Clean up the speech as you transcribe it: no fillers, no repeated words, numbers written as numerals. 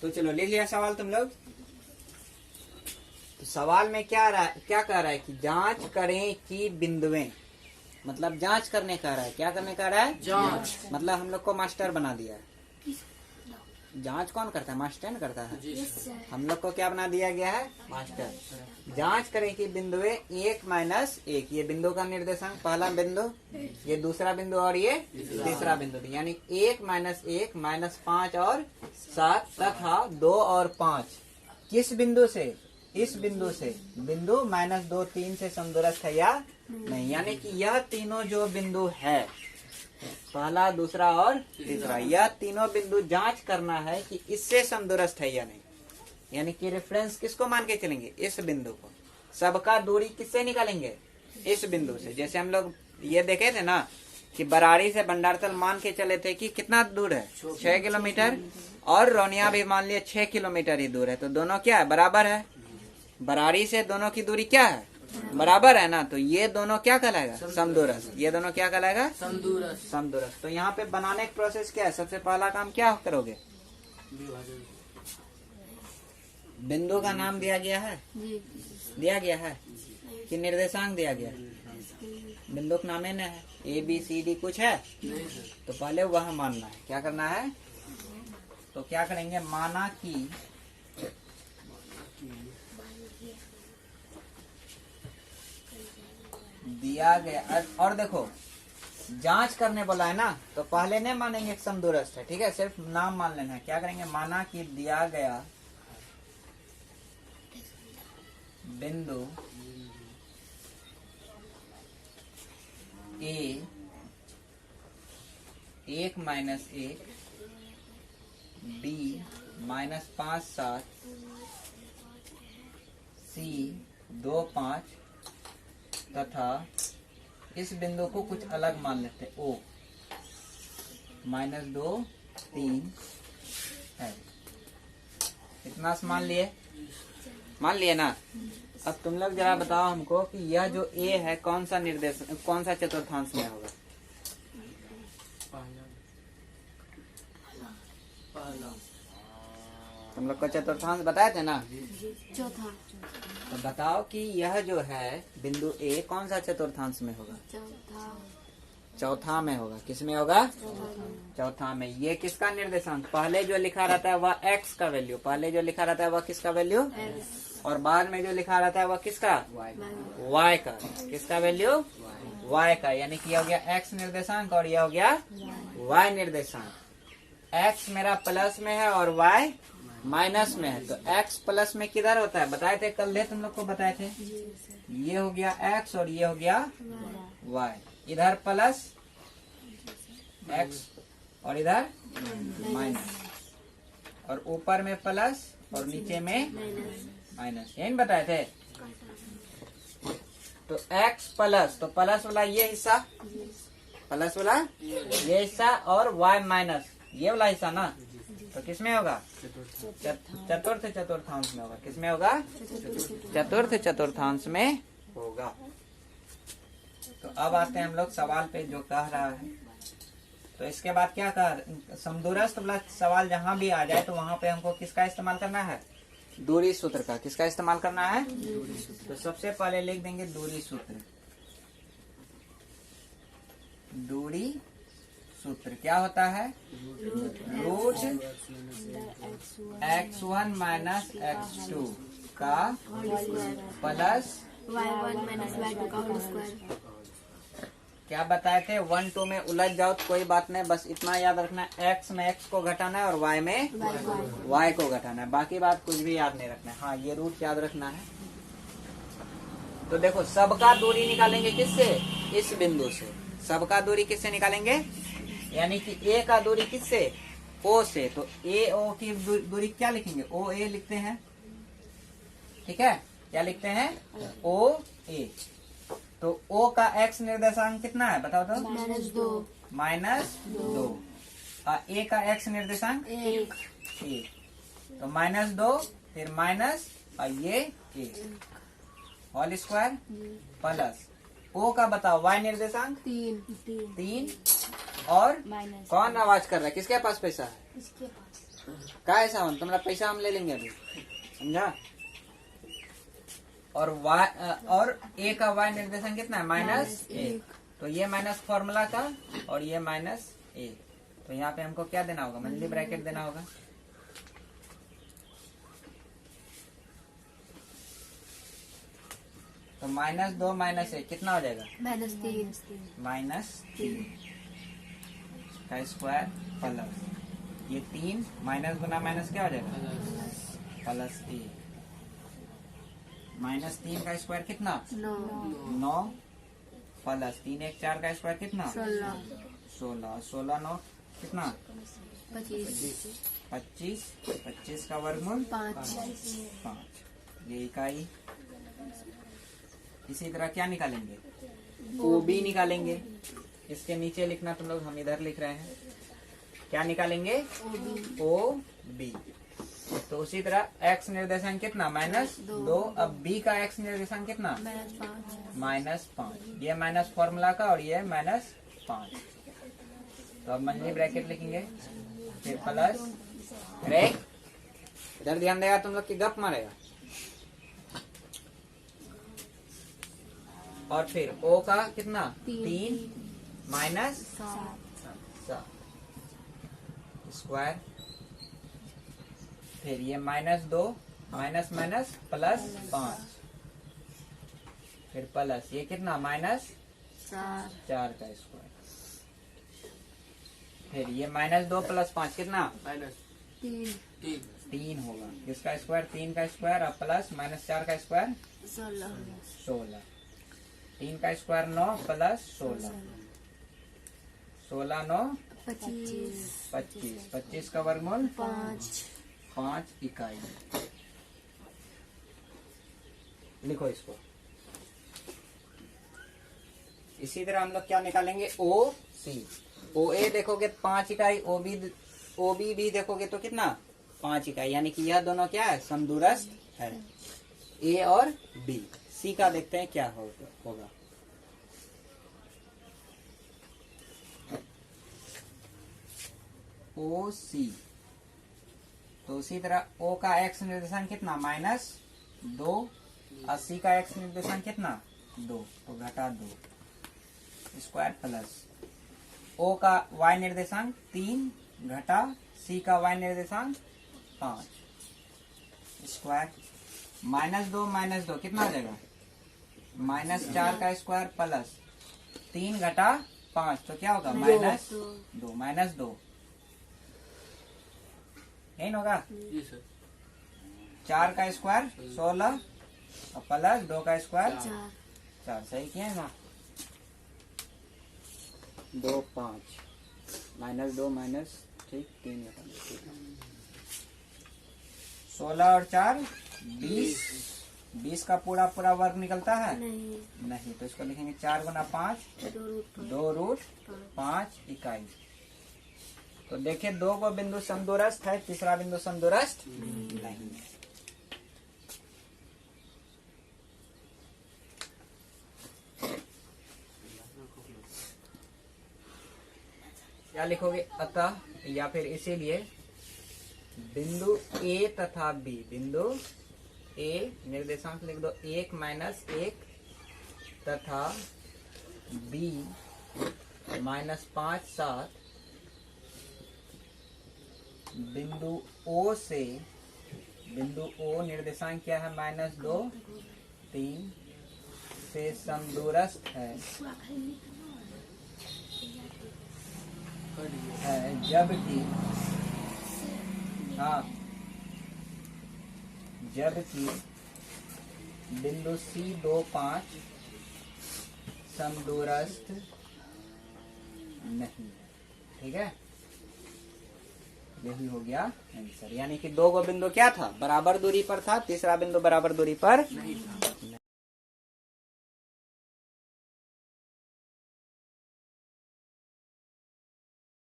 तो चलो लिख लिया सवाल तुम लोग। तो सवाल में क्या कह रहा है कि जांच करें कि बिंदुएं, मतलब जांच करने कह रहा है। क्या करने कह रहा है? जांच। मतलब हम लोग को मास्टर बना दिया है। जांच कौन करता है? मास्टर करता है। हम लोग को क्या बना दिया गया है? मास्टर। जांच करें कि बिंदुएं 1 माइनस 1, ये बिंदु का निर्देशांक, पहला बिंदु, ये दूसरा बिंदु और ये तीसरा बिंदु, यानी 1 माइनस 1 माइनस 5 और 7 तथा 2 और 5 किस बिंदु से? इस बिंदु से, बिंदु माइनस 2 3 से समदूरस्थ है या नहीं। यानी कि यह तीनों जो बिंदु है, पहला दूसरा और तीसरा, यह तीनों बिंदु जांच करना है कि इससे समदूरस्थ है या नहीं। यानी कि रेफरेंस किसको मान के चलेंगे? इस बिंदु को। सबका दूरी किससे निकालेंगे? इस बिंदु से। जैसे हम लोग ये देखे थे ना कि बराड़ी से भंडारतल मान के चले थे कि कितना दूर है? 6 किलोमीटर। और रौनिया भी मान लिया 6 किलोमीटर ही दूर है। तो दोनों क्या है? बराबर है। बराड़ी से दोनों की दूरी क्या है? बराबर है ना। तो ये दोनों क्या कहलाएगा? समदूरस्थ। ये दोनों क्या कहलाएगा? समदूरस्थ। समदूरस्थ। तो यहाँ पे बनाने का प्रोसेस क्या है? सबसे पहला काम क्या करोगे? बिंदु का नाम दिया गया है, दिया गया है कि निर्देशांक दिया गया है? बिंदु का नाम है ABCD कुछ है? तो पहले वह मानना है। क्या करना है? तो क्या करेंगे? माना कि दिया गया, और देखो जांच करने बोला है ना, तो पहले नहीं मानेंगे समदूरस्थ है, ठीक है? सिर्फ नाम मान लेना है। क्या करेंगे? माना कि दिया गया बिंदु A 1 minus 1, B minus 5 7, C 2 5 तथा इस बिंदु को कुछ अलग मान लेते हैं, O माइनस 2 3 है। इतना मान लिए? मान लिए ना। अब तुम लोग जरा बताओ हमको कि यह जो A है कौन सा निर्देश, कौन सा चतुर्थांश में होगा? तुम लोग को चतुर्थांश बताए थे ना? चौथा। तो बताओ कि यह जो है बिंदु A कौन सा चतुर्थांश में होगा? चौथा में होगा। किस में होगा? चौथा में। ये किसका निर्देशांक? पहले जो लिखा रहता है वह x का वैल्यू, पहले जो लिखा रहता है वह किसका वैल्यू? और बाद में जो लिखा रहता है वह किसका? y का। किसका वैल्यू? y का। यानी कि यह हो गया x निर्देशांक और यह हो गया y निर्देशांक। x मेरा प्लस में है और y माइनस में है। तो x प्लस में किधर होता है? बताए थे कल, ले तुम लोग को बताए थे। ये हो गया x और ये हो गया y। इधर प्लस x और इधर माइनस, और ऊपर में प्लस और नीचे में माइनस, यही बताए थे। तो x प्लस, तो प्लस वाला ये हिस्सा, प्लस वाला ये हिस्सा, और y माइनस ये वाला हिस्सा ना। तो किसमें होगा? चतुर्थ चतुर्थांश में होगा। किसमें होगा? चतुर्थ चतुर्थांश में होगा। तो अब आते हैं हम लोग सवाल पे जो कह रहा है। तो इसके बाद क्या कह, समदूरस्थ वाला सवाल जहां भी आ जाए तो वहां पे हमको किसका इस्तेमाल करना है? दूरी सूत्र का। किसका इस्तेमाल करना है? तो सबसे पहले लिख देंगे दूरी सूत्र। दूरी सूत्र क्या होता है? रूट x1 माइनस x2 का प्लस y1 माइनस y2 का होल स्क्वायर। क्या बताए थे? 1 2 में उलझ जाओ तो कोई बात नहीं, बस इतना याद रखना है, x में x को घटाना है और y में y को घटाना है। बाकी बात कुछ भी याद नहीं रखना है। हाँ, ये रूट याद रखना है। तो देखो, सबका दूरी निकालेंगे किससे? इस बिंदु से। सबका दूरी किससे निकालेंगे? यानी कि A का दूरी किससे? O से। तो A O की दूरी क्या लिखेंगे? OA लिखते हैं, ठीक है? क्या लिखते हैं? OA। तो O का x निर्देशांक कितना है बताओ तो? -2। -2। A का x निर्देशांक 1। तो -2 फिर माइनस और ये 1 होल स्क्वायर प्लस O का बताओ y निर्देशांक 3। 3। और माइनस कौन आवाज कर रहा है? किसके पास पैसा है? इसके पास का ऐसा हो तुम्हारा पैसा हम ले लेंगे अभी, समझा। और ए का y निर्देशांक कितना है, -1। तो ये माइनस फॉर्मूला का और ये -1। तो यहाँ पे हमको क्या देना होगा, मंथली ब्रैकेट देना होगा। तो -2 -1 कितना हो जाएगा, -3 -3 का स्क्वायर प्लस ये 3 माइनस गुना माइनस क्या हो जाएगा, +1 -3 का स्क्वायर कितना 9 प्लस 3 1 4 का स्क्वायर कितना 16 16 9 कितना 25 25 का वर्गमूल 5। ये इकाई। इसी तरह क्या निकालेंगे, OB निकालेंगे। इसके नीचे लिखना तुम लोग, हम इधर लिख रहे हैं। क्या निकालेंगे, OB। तो उसी तरह x निर्देशांक कितना -2। अब b का x निर्देशांक कितना -5। ये माइनस फॉर्मूला का और ये -5। तो अब मंथली ब्रैकेट लिखेंगे, फिर प्लस। अरे इधर ध्यान देगा तुम लोग की गप मारेगा। और फिर O का कितना 3 -7 स्क्वायर। फिर ये -2 माइनस माइनस +5। फिर प्लस ये कितना -4 का स्क्वायर। फिर ये -2 + 5 कितना 3 होगा। किसका स्क्वायर, 3 का स्क्वायर और प्लस -4 का स्क्वायर 16। 3 का स्क्वायर 9 + 16 16 9 25 25 का वर्गमूल 5 इकाई। लिखो इसको। इसी तरह हम लोग क्या निकालेंगे, OC। OA देखोगे 5 इकाई, OB भी देखोगे तो कितना 5 इकाई। यानी कि यह दोनों क्या है, समदूरस्थ है, A और B। C का देखते हैं क्या होगा। OC। तो उसी तरह O का x निर्देशांक कितना -2 और C का x निर्देशांक कितना 2। तो घटा 2 स्क्वायर प्लस O का y निर्देशांक 3 घटा C का y निर्देशांक 5 स्क्वायर। -2 कितना हो जाएगा, -4 का स्क्वायर प्लस 3 घटा 5 तो क्या होगा -2 नहीं होगा। 4 का स्क्वायर 16 और प्लस 2 का स्क्वायर 4। सही किया है ना। 2 5 -2 ठीक 3 16 और 4 20 का पूरा वर्ग निकलता है नहीं। तो इसको लिखेंगे 4 गुना 5 2√5 इकाई। तो देखिए 2 को बिंदु समदूरस्थ है, तीसरा बिंदु समदूरस्थ नहीं है। क्या लिखोगे, अतः या फिर इसीलिए बिंदु A तथा B। बिंदु A निर्देशांक लिख दो 1 -1 तथा B -5 7। बिंदु O से, बिंदु O निर्देशांक क्या है -2 3 से समदूरस्थ है जबकि बिंदु C 2 5 समदूरस्थ नहीं। ठीक है, यही हो गया आंसर। यानी कि 2 बिंदु क्या था, बराबर दूरी पर था, तीसरा बिंदु बराबर दूरी पर नहीं था।